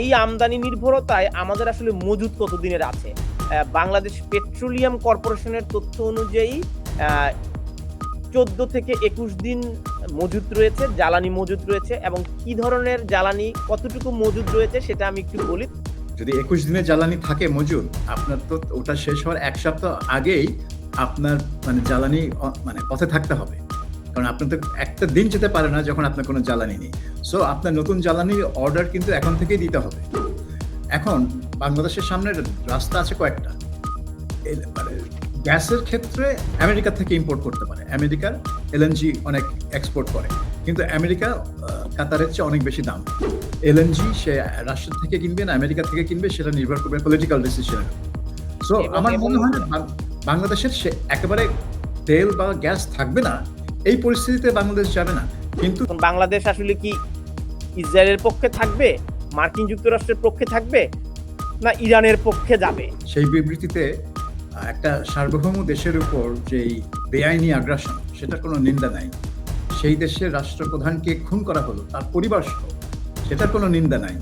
এই আমদানি নির্ভরতায় আমাদের আসলে মজুদ কতদিনের আছে? বাংলাদেশ পেট্রোলিয়াম কর্পোরেশনের তথ্য অনুযায়ী 14 থেকে 21 দিন মজুদ রয়েছে, জ্বালানি মজুদ রয়েছে, এবং কি ধরনের জ্বালানি কতটুকু মজুদ রয়েছে সেটা আমি একটু বলি। যদি 21 দিনের জ্বালানি থাকে মজুদ, আপনার তো ওটা শেষ হওয়ার 1 সপ্তাহ আগেই আপনার জ্বালানি পথে থাকতে হবে। কারণ আপনার তো একটা দিন যেতে পারে না যখন আপনার কোনো জ্বালানি নেই। সো আপনার নতুন জ্বালানির অর্ডার কিন্তু এখন থেকেই দিতে হবে। এখন বাংলাদেশের সামনে রাস্তা আছে কয়েকটা। গ্যাসের ক্ষেত্রে আমেরিকা থেকে ইম্পোর্ট করতে পারে। আমেরিকার এলএনজি অনেক এক্সপোর্ট করে, কিন্তু আমেরিকা কাতারের চেয়ে অনেক বেশি দাম। এলএনজি সে রাশিয়া থেকে কিনবে না আমেরিকা থেকে কিনবে, সেটা নির্ভর করবে পলিটিক্যাল ডিসিশনের। সো আমার মনে হয় না বাংলাদেশের সে একেবারে তেল বা গ্যাস থাকবে না, এই পরিস্থিতিতে বাংলাদেশ যাবে না। কিন্তু বাংলাদেশ আসলে কি ইসরায়েলের পক্ষে থাকবে, মার্কিন যুক্তরাষ্ট্রের পক্ষে থাকবে, না ইরানের পক্ষে যাবে? সেই বিবৃতিতে একটা সার্বভৌম দেশের উপর যেই বেআইনি আগ্রাসন, সেটা কোনো নিন্দা নাই। সেই দেশের রাষ্ট্রপ্রধানকে খুন করা হলো, তার পরিবার সহ, সেটার কোনো নিন্দা নাই।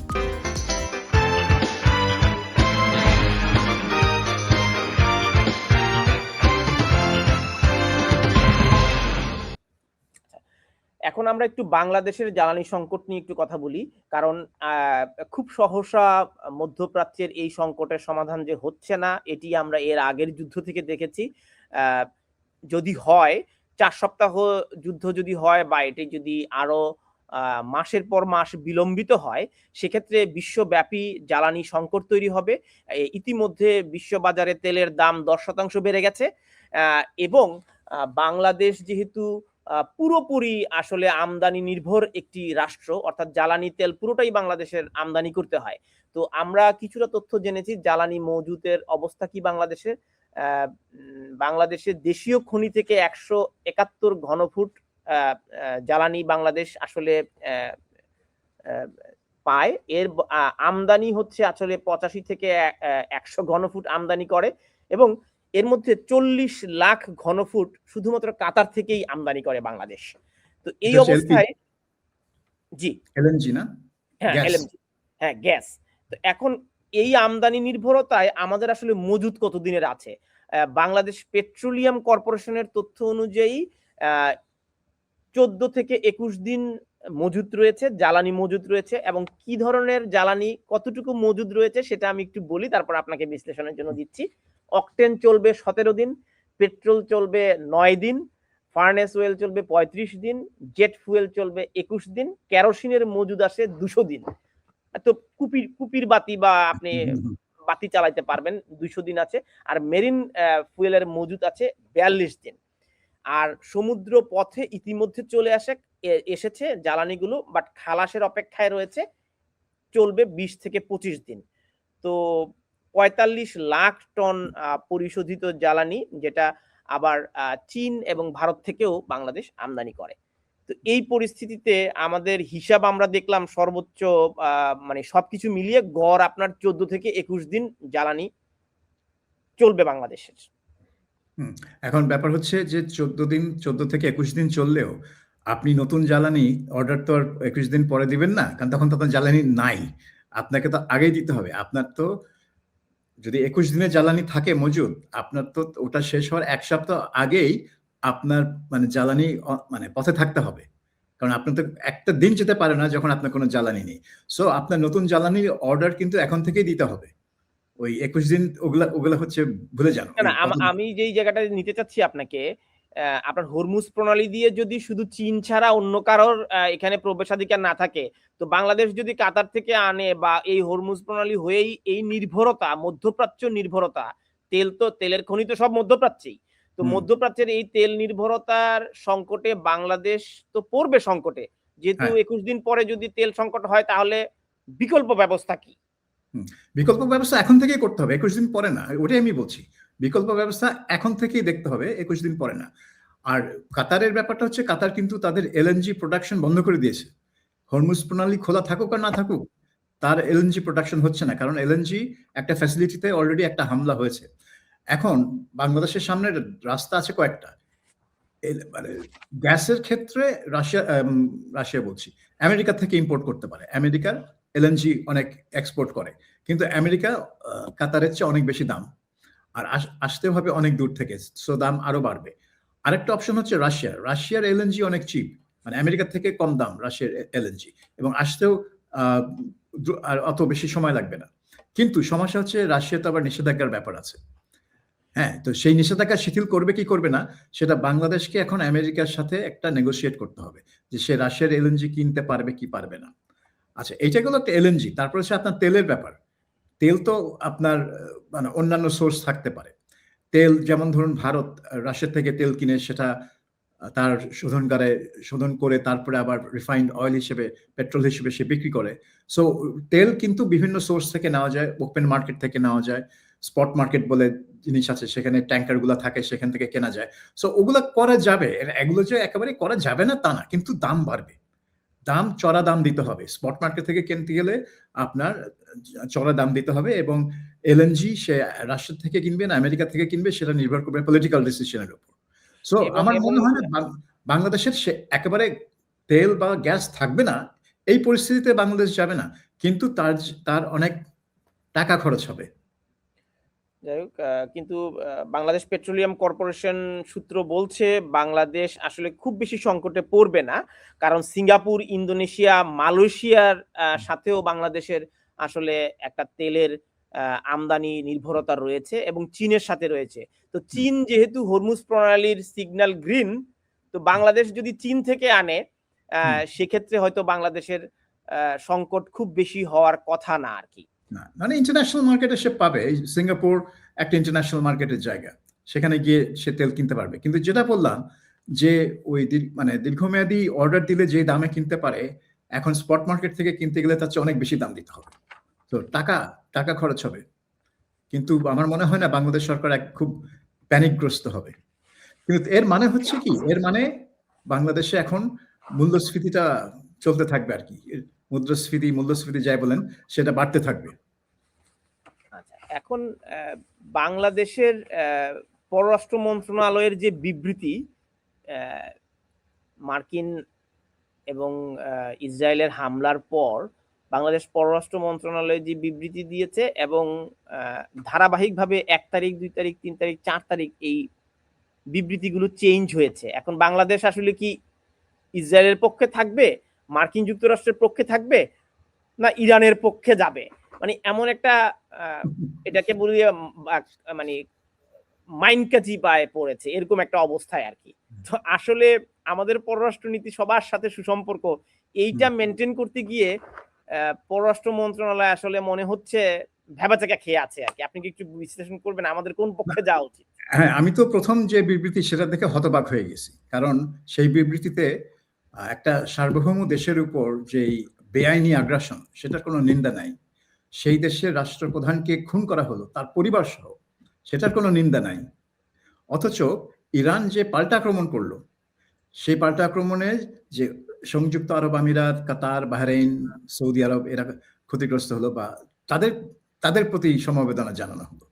এখন আমরা একটু বাংলাদেশের জ্বালানি সংকট নিয়ে একটু কথা বলি, কারণ খুব সহসা মধ্যপ্রাচ্যের এই সংকটের সমাধান যে হচ্ছে না, এটি আমরা এর আগের যুদ্ধ থেকে দেখেছি। যদি হয় 4 সপ্তাহ যুদ্ধ যদি হয়, বা এটি যদি আরো মাসের পর মাস বিলম্বিত হয়, সেক্ষেত্রে বিশ্বব্যাপী জ্বালানি সংকট তৈরি হবে। ইতিমধ্যে বিশ্ববাজারে তেলের দাম 10% বেড়ে গেছে, এবং বাংলাদেশ যেহেতু পুরোপুরি আসলে আমদানি নির্ভর একটি রাষ্ট্র, অর্থাৎ জ্বালানি তেল পুরোটাই বাংলাদেশের আমদানি করতে হয়। তো আমরা কিছুটা তথ্য জেনেছি জ্বালানি মজুদের অবস্থা কি বাংলাদেশের। বাংলাদেশের দেশীয় খনি থেকে 171 ঘনফুট জ্বালানি বাংলাদেশ আসলে পায়। এর আমদানি হচ্ছে আসলে 85 থেকে 100 ঘনফুট আমদানি করে, এবং এর মধ্যে 40 লাখ ঘনফুট শুধুমাত্র কাতার থেকেই আমদানি করে বাংলাদেশ। তো এই অবস্থায় জি এলএনজি না, হ্যাঁ এলএনজি, হ্যাঁ গ্যাস। তো এখন এই আমদানি নির্ভরতায় আমাদের আসলে মজুদ কতদিনের আছে? বাংলাদেশ পেট্রোলিয়াম কর্পোরেশনের তথ্য অনুযায়ী 14 থেকে 21 দিন মজুদ রয়েছে, জ্বালানি মজুদ রয়েছে, এবং কি ধরনের জ্বালানি কতটুকু মজুদ রয়েছে সেটা আমি একটু বলি, তারপর আপনাকে বিশ্লেষণের জন্য দিচ্ছি। অকটেন চলবে 17 দিন, পেট্রোল চলবে 9 দিন, ফার্নেস ওয়েল চলবে 35 দিন, জেট ফুয়েল চলবে 21 দিন, কেরোসিনের মজুদ আসে 200 দিন। তো কুপির বাতি বা আপনি বাতি চালাইতে পারবেন 200 দিন আছে। আর মেরিন ফুয়েলের মজুদ আছে 42 দিন। আর সমুদ্র পথে ইতিমধ্যে চলে এসেছে জ্বালানিগুলো, বাট খালাসের অপেক্ষায় রয়েছে, চলবে 20 থেকে 25 দিন। তো 45 লাখ টন পরিশোধিত জ্বালানি, যেটা আবার চীন এবং ভারত থেকেও বাংলাদেশ আমদানি করে। তো এই পরিস্থিতিতে আমাদের হিসাব আমরা দেখলাম সর্বোচ্চ সবকিছু মিলিয়ে গড় আপনার 14 থেকে 21 দিন জ্বালানি চলবে বাংলাদেশের। এখন ব্যাপার হচ্ছে যে 14 থেকে 21 দিন চললেও আপনি নতুন জ্বালানি অর্ডার তো আর 21 দিন পরে দিবেন না, কারণ তখন তো আপনার জ্বালানি নাই। আপনাকে তো আগেই দিতে হবে। আপনার তো যদি 21 দিনের জ্বালানি থাকে মজুদ, আপনার তো ওটা শেষ হওয়ার 1 সপ্তাহ আগেই আপনার জ্বালানি পথে থাকতে হবে। কারণ আপনার তো একটা দিন যেতে পারে না যখন আপনার কোনো জ্বালানি নেই। সো আপনার নতুন জ্বালানির অর্ডার কিন্তু এখন থেকেই দিতে হবে। ওই 21 দিন ওগুলা হচ্ছে ভুলে যান। আমি যেই জায়গাটা নিতে চাচ্ছি আপনাকে, আপনার হরমুজ প্রণালী দিয়ে যদি শুধু চীন ছাড়া অন্য কারোর এখানে প্রবেশাধিকার না থাকে, তো বাংলাদেশ যদি কাতার থেকে আনে, বা এই হরমুজ প্রণালী হয়েই এই নির্ভরতা, মধ্যপ্রাচ্য নির্ভরতা, তেলের খনি তো সব মধ্যপ্রাচ্যেই, তো মধ্যপ্রাচ্যের এই তেল নির্ভরতার সংকটে বাংলাদেশ তো পড়বে সংকটে। যেহেতু 21 দিন পরে যদি তেল সংকট হয়, তাহলে বিকল্প ব্যবস্থা কি? বিকল্প ব্যবস্থা এখন থেকেই করতে হবে, 21 দিন পরে না। ওটাই আমি বলছি, বিকল্প ব্যবস্থা এখন থেকেই দেখতে হবে, 21 দিন পরে না। আর কাতারের ব্যাপারটা হচ্ছে, কাতার কিন্তু তাদের এলএনজি প্রোডাকশন বন্ধ করে দিয়েছে। হরমুজ প্রণালী খোলা থাকুক আর না থাকুক, তার এলএনজি প্রোডাকশন হচ্ছে না, কারণ এলএনজি একটা ফ্যাসিলিটিতে অলরেডি একটা হামলা হয়েছে। এখন বাংলাদেশের সামনে রাস্তা আছে কয়েকটা। গ্যাসের ক্ষেত্রে রাশিয়া বলছি, আমেরিকা থেকে ইম্পোর্ট করতে পারে। আমেরিকার এলএনজি অনেক এক্সপোর্ট করে, কিন্তু আমেরিকা কাতারের চেয়ে অনেক বেশি দাম, আর আসতেও হবে অনেক দূর থেকে, সো দাম আরো বাড়বে। আরেকটা অপশন হচ্ছে রাশিয়ার এলএনজি অনেক চিপ, মানে আমেরিকার থেকে কম দাম রাশিয়ার এলএনজি, এবং আসতেও আর অত বেশি সময় লাগবে না। কিন্তু সমস্যা হচ্ছে রাশিয়াতে আবার নিষেধাজ্ঞার ব্যাপার আছে। হ্যাঁ, তো সেই নিষেধাজ্ঞা শিথিল করবে কি করবে না, সেটা বাংলাদেশকে এখন আমেরিকার সাথে একটা নেগোসিয়েট করতে হবে, যে সে রাশিয়ার এলএনজি কিনতে পারবে কি পারবে না। আচ্ছা, এইটা গেল একটা এলএনজি। তারপর হচ্ছে আপনার তেলের ব্যাপার। তেল তো আপনার মানে অন্যান্য সোর্স থাকতে পারে। তেল যেমন ধরুন ভারত রাশিয়া থেকে তেল কিনে সেটা তার শোধনগারে শোধন করে তারপরে আবার রিফাইন্ড অয়েল হিসেবে, পেট্রোল হিসেবে সে বিক্রি করে। সো তেল কিন্তু বিভিন্ন সোর্স থেকে নেওয়া যায়, ওপেন মার্কেট থেকে নেওয়া যায়, স্পট মার্কেট বলে জিনিস আছে, সেখানে ট্যাঙ্কার গুলা থাকে, সেখান থেকে কেনা যায়। সো ওগুলা করা যাবে, এগুলো যে একেবারে করা যাবে না তা না, কিন্তু দাম বাড়বে, চড়া দাম দিতে হবে। স্পট মার্কেট থেকে কিনতে গেলে আপনার চড়া দাম দিতে হবে, এবং এলএনজি সে রাশিয়া থেকে কিনবে না আমেরিকা থেকে কিনবে সেটা নির্ভর করবে পলিটিক্যাল ডিসিশনের উপর। সো আমার মনে হয় না বাংলাদেশের সে একেবারে তেল বা গ্যাস থাকবে না, এই পরিস্থিতিতে বাংলাদেশ যাবে না, কিন্তু তার অনেক টাকা খরচ হবে। যাই হোক, কিন্তু বাংলাদেশ পেট্রোলিয়াম কর্পোরেশন সূত্র বলছে বাংলাদেশ আসলে খুব বেশি সংকটে পড়বে না, কারণ সিঙ্গাপুর, ইন্দোনেশিয়া, মালয়েশিয়ার সাথেও বাংলাদেশের আসলে একটা তেলের আমদানি নির্ভরতা রয়েছে, এবং চীনের সাথে রয়েছে। তো চীন যেহেতু হরমুজ প্রণালীর সিগন্যাল গ্রিন, তো বাংলাদেশ যদি চীন থেকে আনে সেক্ষেত্রে হয়তো বাংলাদেশের সংকট খুব বেশি হওয়ার কথা না আর কি। না, মানে ইন্টারন্যাশনাল মার্কেটে সে পাবে। সিঙ্গাপুর একটা ইন্টারন্যাশনাল মার্কেটের জায়গা, সেখানে গিয়ে সে তেল কিনতে পারবে। কিন্তু যেটা বললাম যে ওই মানে দীর্ঘমেয়াদী অর্ডার দিলে যে দামে কিনতে পারে, এখন স্পট মার্কেট থেকে কিনতে গেলে তার চেয়ে অনেক বেশি দাম দিতে হবে, তো টাকা খরচ হবে। কিন্তু আমার মনে হয় না বাংলাদেশ সরকার খুব প্যানিকগ্রস্ত হবে। কিন্তু এর মানে হচ্ছে কি, এর মানে বাংলাদেশে এখন মূল্যস্ফীতিটা চলতে থাকবে আর কি, মূল্যস্ফীতি যাই বলেন সেটা বাড়তে থাকবে। আচ্ছা, এখন বাংলাদেশের পররাষ্ট্র মন্ত্রণালয়ের যে বিবৃতি, মার্কিন এবং ইসরায়েলের হামলার পর বাংলাদেশ পররাষ্ট্র মন্ত্রণালয় যে বিবৃতি দিয়েছে, এবং ধারাবাহিকভাবে 1 তারিখ, 2 তারিখ, 3 তারিখ, 4 তারিখ এই বিবৃতিগুলো চেঞ্জ হয়েছে। এখন বাংলাদেশ আসলে কি ইসরায়েলের পক্ষে থাকবে, মার্কিন যুক্তরাষ্ট্রের পক্ষে থাকবে, না ইরানের পক্ষে যাবে? মানে এমন একটা এটাকে বলি মানে মাইনকাজি পায়ে পড়েছে, এরকম একটা অবস্থায় আর কি। তো আসলে আমাদের পররাষ্ট্রনীতি সবার সাথে সুসম্পর্ক, এইটা মেনটেন করতে গিয়ে পররাষ্ট্র মন্ত্রণালয় আসলে মনে হচ্ছে ভেবাচাকা খেয়ে আছে আর কি। আপনি কি একটু বিশ্লেষণ করবেন আমাদের কোন পক্ষে যাওয়া উচিত? হ্যাঁ, আমি তো প্রথম যে বিবৃতি সেটা দেখে হতবাক হয়ে গেছি, কারণ সেই বিবৃতিতে একটা সার্বভৌম দেশের উপর যেই বেআইনি আগ্রাসন সেটার কোনো নিন্দা নাই, সেই দেশের রাষ্ট্রপ্রধানকে খুন করা হলো তার পরিবার সহ সেটার কোনো নিন্দা নাই। অথচ ইরান যে পাল্টা আক্রমণ করলো, সেই পাল্টা আক্রমণে যে সংযুক্ত আরব আমিরাত, কাতার, বাহরাইন, সৌদি আরব এরা ক্ষতিগ্রস্ত হলো, বা তাদের প্রতি সমবেদনা জানানো হলো।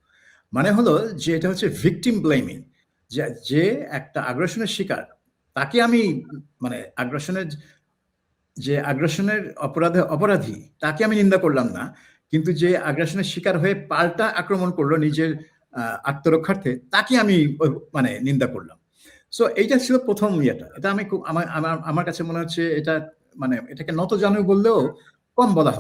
মানে হলো যে এটা হচ্ছে ভিকটিম ব্লেমিং, যে একটা আগ্রাসনের শিকার তাকে আমি মানে আগ্রাসনের অপরাধী তাকে আমি নিন্দা করলাম না, কিন্তু যে আগ্রাসনের শিকার হয়ে পাল্টা আক্রমণ করলো নিজের আত্মরক্ষার্থে তাকে আমি মানে নিন্দা করলাম। সো এইটা ছিল প্রথম ইয়েটা। এটা আমি খুব আমার কাছে মনে হচ্ছে এটা মানে এটাকে নতজানু বললেও কম বলা হবে।